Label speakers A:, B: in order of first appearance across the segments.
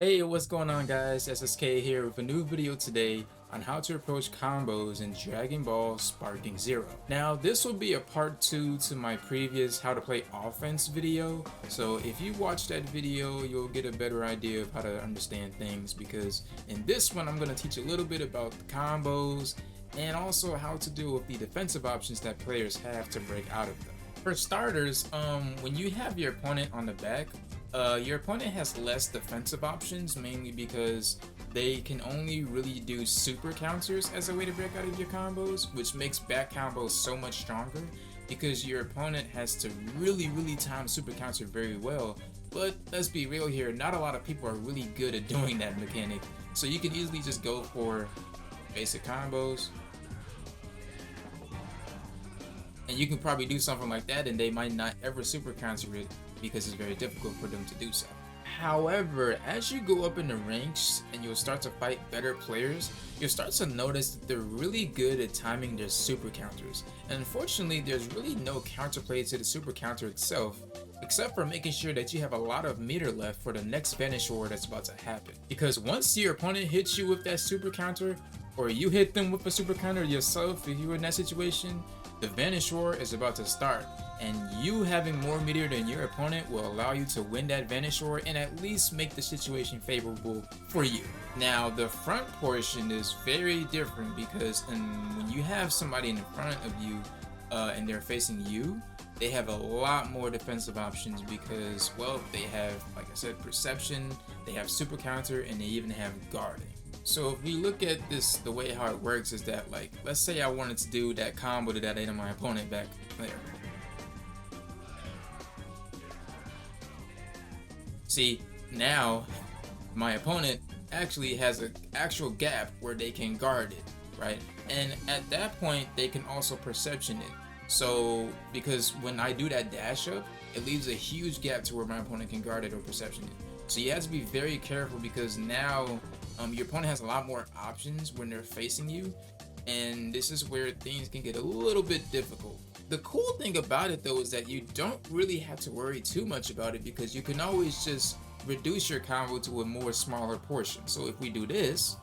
A: Hey, what's going on guys? SSK here with a new video today on how to approach combos in Dragon Ball Sparking Zero. Now, this will be a part 2 to my previous how to play offense video. So if you watch that video, you'll get a better idea of how to understand things, because in this one, I'm going to teach a little bit about the combos and also how to deal with the defensive options that players have to break out of them. For starters, when you have your opponent on the back, your opponent has less defensive options, mainly because they can only really do super counters as a way to break out of your combos, which makes back combos so much stronger because your opponent has to really time super counter very well. But let's be real here, not a lot of people are really good at doing that mechanic, so you can easily just go for basic combos, and you can probably do something like that and they might not ever super counter it because it's very difficult for them to do so. However, as you go up in the ranks and you'll start to fight better players, you'll start to notice that they're really good at timing their super counters. And unfortunately, there's really no counterplay to the super counter itself, except for making sure that you have a lot of meter left for the next Vanish War that's about to happen. Because once your opponent hits you with that super counter, or you hit them with a super counter yourself if you're in that situation, the Vanish War is about to start, and you having more meteor than your opponent will allow you to win that Vanish War and at least make the situation favorable for you. Now, the front portion is very different because when you have somebody in front of you and they're facing you, they have a lot more defensive options because, well, they have, like I said, perception, they have super counter, and they even have guarding. So if we look at this, the way how it works is that, like, let's say I wanted to do that combo to that ate my opponent back there. See, now my opponent actually has an actual gap where they can guard it, right? And at that point, they can also perception it. So, because when I do that dash up, it leaves a huge gap to where my opponent can guard it or perception it. So you have to be very careful because now your opponent has a lot more options when they're facing you, and this is where things can get a little bit difficult. The cool thing about it though is that you don't really have to worry too much about it because you can always just reduce your combo to a more smaller portion. So if we do this,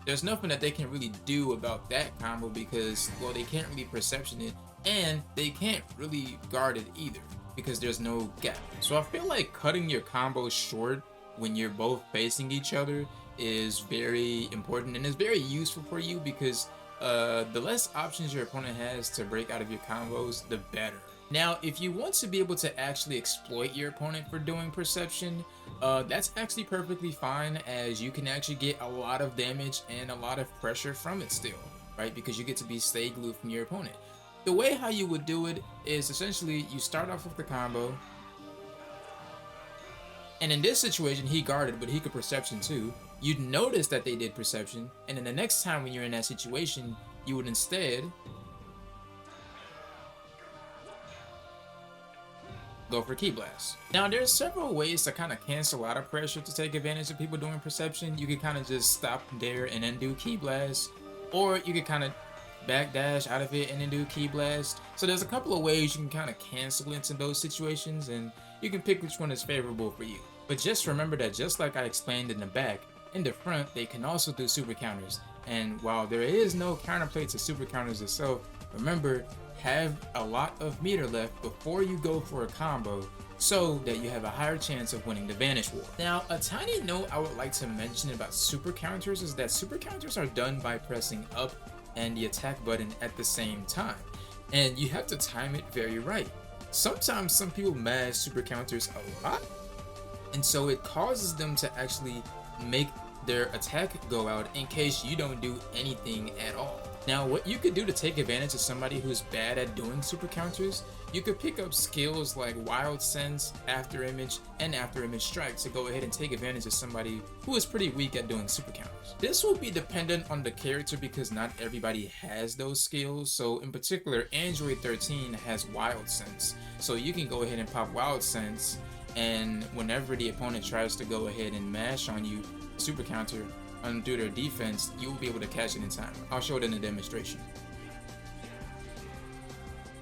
A: there's nothing that they can really do about that combo because, well, they can't really perception it and they can't really guard it either because there's no gap. So I feel like cutting your combos short when you're both facing each other is very important and is very useful for you because the less options your opponent has to break out of your combos, the better. Now, if you want to be able to actually exploit your opponent for doing perception, that's actually perfectly fine, as you can actually get a lot of damage and a lot of pressure from it still, right? Because you get to be stay glued from your opponent. The way how you would do it is essentially you start off with the combo, and in this situation he guarded, but he could perception too. You'd notice that they did perception, and then the next time when you're in that situation, you would instead go for Ki Blast. Now, there's several ways to kind of cancel out of pressure to take advantage of people doing perception. You could kind of just stop there and then do Ki Blast, or you could kind of backdash out of it and then do Ki Blast. So there's a couple of ways you can kind of cancel into those situations, and you can pick which one is favorable for you. But just remember that just like I explained in the back, in the front, they can also do super counters. And while there is no counterplay to super counters itself, remember, have a lot of meter left before you go for a combo so that you have a higher chance of winning the Vanish War. Now, a tiny note I would like to mention about super counters is that super counters are done by pressing up and the attack button at the same time, and you have to time it very right. Sometimes some people mash super counters a lot, and so it causes them to actually make their attack go out in case you don't do anything at all. Now, what you could do to take advantage of somebody who's bad at doing super counters, you could pick up skills like Wild Sense, After Image, and After Image Strike to go ahead and take advantage of somebody who is pretty weak at doing super counters. This will be dependent on the character because not everybody has those skills. So in particular, Android 13 has Wild Sense. So you can go ahead and pop Wild Sense, and whenever the opponent tries to go ahead and mash on you, super counter, undo their defense, you will be able to catch it in time. I'll show it in the demonstration.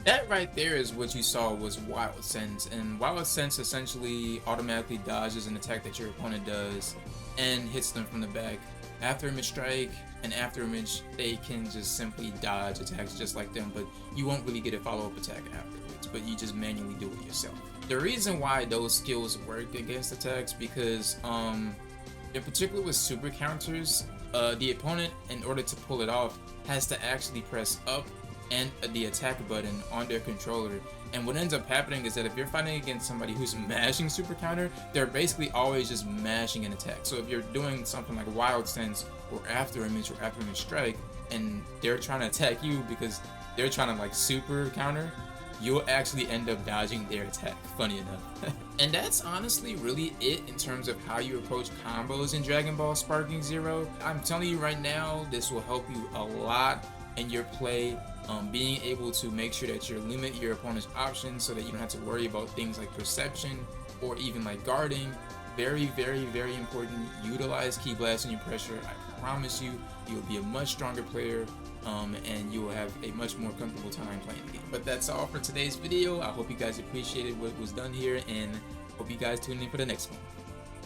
A: That right there is what you saw was Wild Sense, and Wild Sense essentially automatically dodges an attack that your opponent does and hits them from the back. After image strike and after image, they can just simply dodge attacks just like them, but you won't really get a follow-up attack afterwards, but you just manually do it yourself. The reason why those skills work against attacks because in particular with super counters, the opponent, in order to pull it off, has to actually press up and the attack button on their controller. And what ends up happening is that if you're fighting against somebody who's mashing super counter, they're basically always just mashing an attack. So if you're doing something like Wild Sense or After Image Strike, and they're trying to attack you because they're trying to like super counter, you'll actually end up dodging their attack, funny enough. And that's honestly really it in terms of how you approach combos in Dragon Ball Sparking Zero. I'm telling you right now, this will help you a lot in your play, being able to make sure that you limit your opponent's options so that you don't have to worry about things like perception or even like guarding. Very, very, very important. Utilize Ki Blast in your pressure. I promise you, you'll be a much stronger player, and you will have a much more comfortable time playing the game. But that's all for today's video. I hope you guys appreciated what was done here, and hope you guys tune in for the next one.